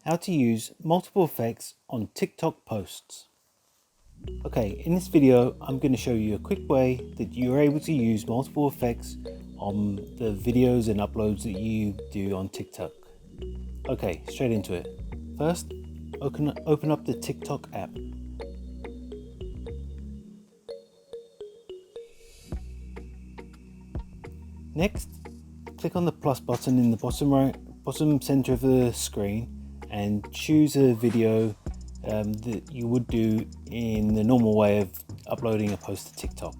How to use multiple effects on TikTok posts. Okay, in this video I'm going to show you a quick way that you're able to use multiple effects on the videos and uploads that you do on TikTok. Okay, straight into it. First, open up the TikTok app. Next, click on the plus button in the bottom center of the screen and choose a video that you would do in the normal way of uploading a post to TikTok.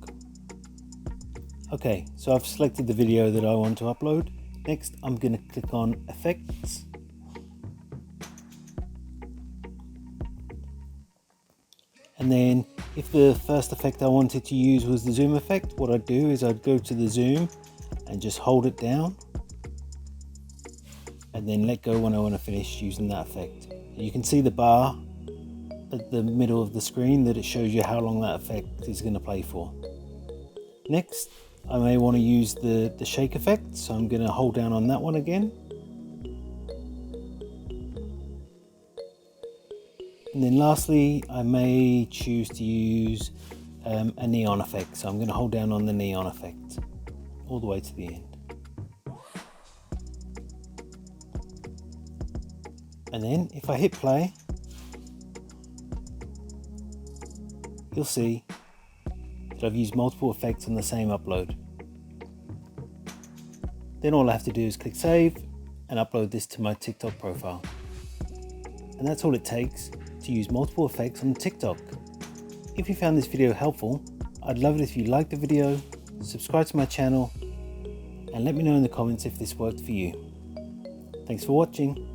Okay, so I've selected the video that I want to upload. Next, I'm going to click on Effects. And then if the first effect I wanted to use was the zoom effect, what I'd do is I'd go to the zoom and just hold it down and then let go when I want to finish using that effect. You can see the bar at the middle of the screen that it shows you how long that effect is going to play for. Next, I may want to use the shake effect, so I'm going to hold down on that one again. And then lastly, I may choose to use a neon effect, so I'm going to hold down on the neon effect all the way to the end. And then if I hit play, you'll see that I've used multiple effects on the same upload. Then all I have to do is click save and upload this to my TikTok profile. And that's all it takes to use multiple effects on TikTok. If you found this video helpful, I'd love it if you liked the video, subscribe to my channel, and let me know in the comments if this worked for you. Thanks for watching.